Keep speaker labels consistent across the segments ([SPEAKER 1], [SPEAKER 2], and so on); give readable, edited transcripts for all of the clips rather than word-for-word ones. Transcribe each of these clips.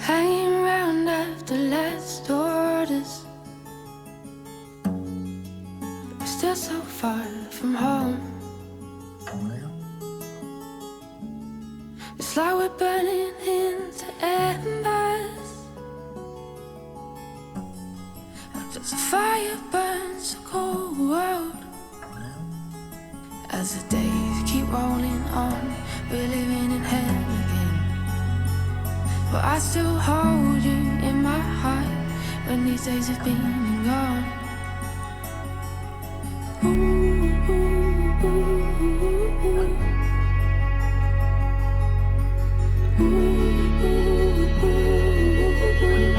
[SPEAKER 1] hanging around after last orders. We're still so far from home. It's like we're burning into embers. As the fire burns a cold world. As the days keep rolling on, we're living in hell again. But I still hold you in my heart when these days have been and gone. Ooh, ooh, ooh, ooh. Ooh, ooh, ooh, ooh.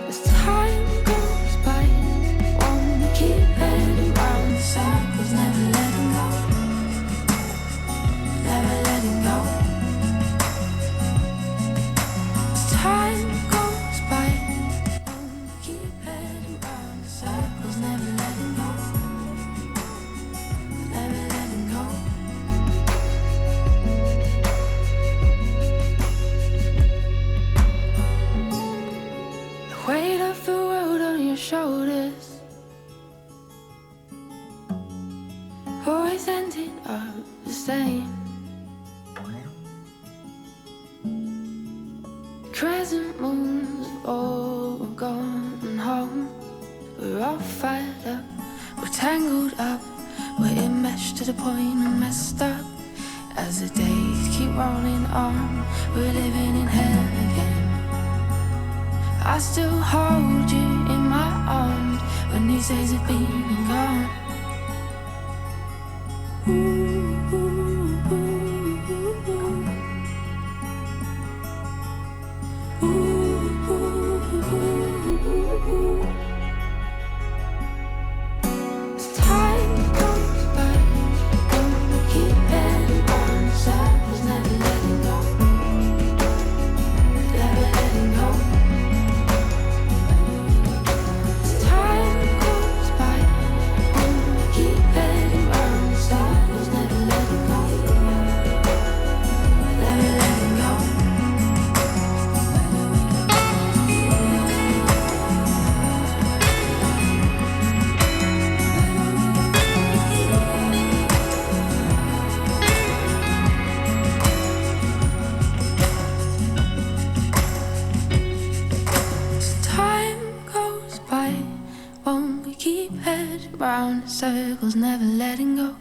[SPEAKER 1] As time goes by, won't we keep heading round in circles, never letting go, never letting go. As time goes by, won't we keep heading round in circles, never letting go, never letting go. The weight of the world on your shoulders, always ended up the same. Crescent moons have all gone home. We're all fired up, we're tangled up, we're enmeshed to the point and messed up. As the days keep rolling on, we're living in hell again. I still hold you in my arms when these days have been and gone. Ooh, ooh, ooh, ooh, ooh. Ooh, ooh, ooh, ooh. As time goes by, don't we keep heading round in circles, never letting go, never letting go. As time goes by, don't we keep heading round in circles, never letting go, never letting go. As time goes by, won't we keep heading round in circles, never letting go,